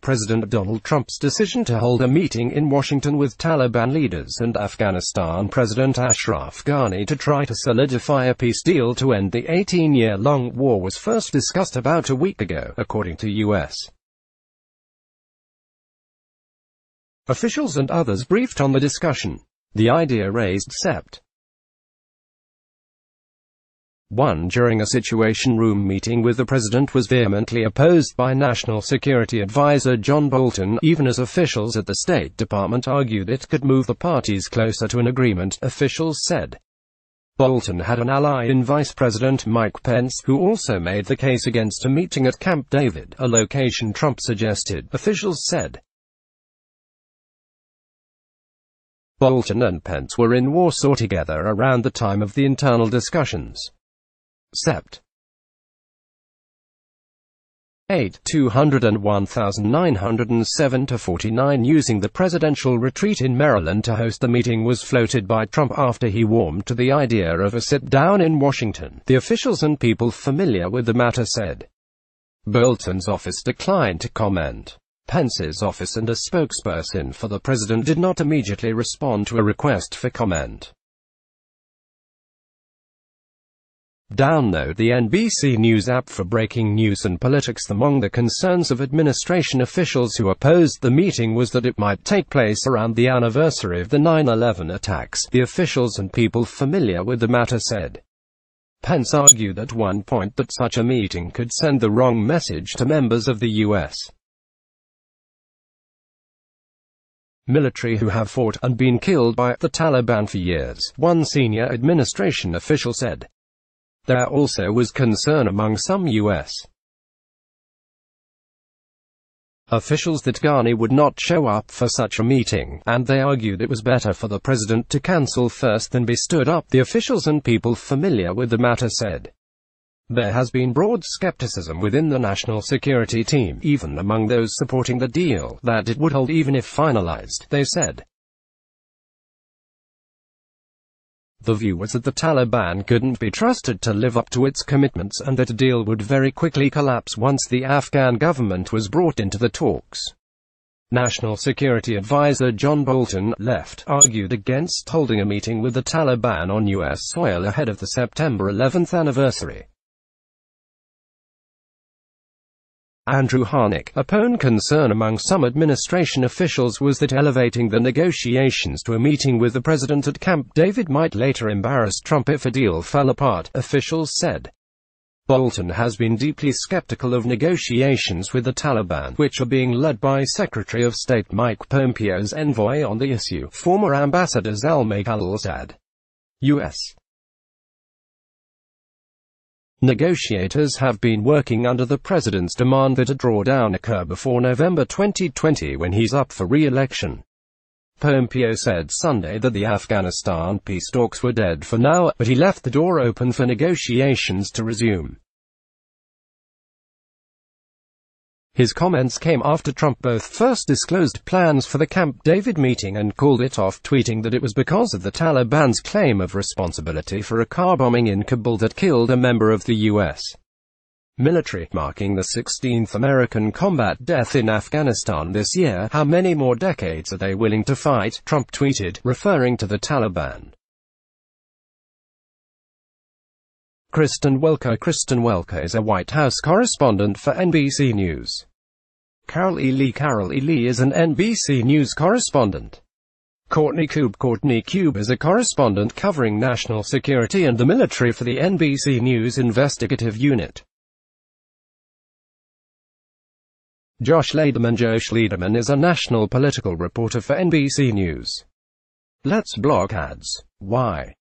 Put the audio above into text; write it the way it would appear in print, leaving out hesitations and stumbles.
President Donald Trump's decision to hold a meeting in Washington with Taliban leaders and Afghanistan President Ashraf Ghani to try to solidify a peace deal to end the 18-year-long war was first discussed about a week ago, according to U.S. officials and others briefed on the discussion. The idea raised Sept. 1 during a Situation Room meeting with the president was vehemently opposed by National Security Advisor John Bolton, even as officials at the State Department argued it could move the parties closer to an agreement, officials said. Bolton had an ally in Vice President Mike Pence, who also made the case against a meeting at Camp David, a location Trump suggested, officials said. Bolton and Pence were in Warsaw together around the time of the internal discussions. Sept. 8 201,907-49 using the presidential retreat in Maryland to host the meeting was floated by Trump after he warmed to the idea of a sit-down in Washington, the officials and people familiar with the matter said. Bolton's office declined to comment. Pence's office and a spokesperson for the president did not immediately respond to a request for comment. Download the NBC News app for breaking news and politics. Among the concerns of administration officials who opposed the meeting was that it might take place around the anniversary of the 9/11 attacks, the officials and people familiar with the matter said. Pence argued at one point that such a meeting could send the wrong message to members of the U.S. military who have fought and been killed by the Taliban for years, one senior administration official said. There also was concern among some U.S. officials that Ghani would not show up for such a meeting, and they argued it was better for the president to cancel first than be stood up, the officials and people familiar with the matter said. There has been broad skepticism within the national security team, even among those supporting the deal, that it would hold even if finalized, they said. The view was that the Taliban couldn't be trusted to live up to its commitments and that a deal would very quickly collapse once the Afghan government was brought into the talks. National Security Advisor John Bolton, left, argued against holding a meeting with the Taliban on U.S. soil ahead of the September 11 anniversary. Andrew Harnick, a lone concern among some administration officials was that elevating the negotiations to a meeting with the president at Camp David might later embarrass Trump if a deal fell apart, officials said. Bolton has been deeply skeptical of negotiations with the Taliban, which are being led by Secretary of State Mike Pompeo's envoy on the issue, former Ambassador Zalmay Khalilzad. U.S. negotiators have been working under the president's demand that a drawdown occur before November 2020 when he's up for re-election. Pompeo said Sunday that the Afghanistan peace talks were dead for now, but he left the door open for negotiations to resume. His comments came after Trump both first disclosed plans for the Camp David meeting and called it off, tweeting that it was because of the Taliban's claim of responsibility for a car bombing in Kabul that killed a member of the U.S. military, marking the 16th American combat death in Afghanistan this year. How many more decades are they willing to fight? Trump tweeted, referring to the Taliban. Kristen Welker is a White House correspondent for NBC News. Carol E. Lee is an NBC News correspondent. Courtney Kube is a correspondent covering national security and the military for the NBC News investigative unit. Josh Lederman is a national political reporter for NBC News. Let's block ads. Why?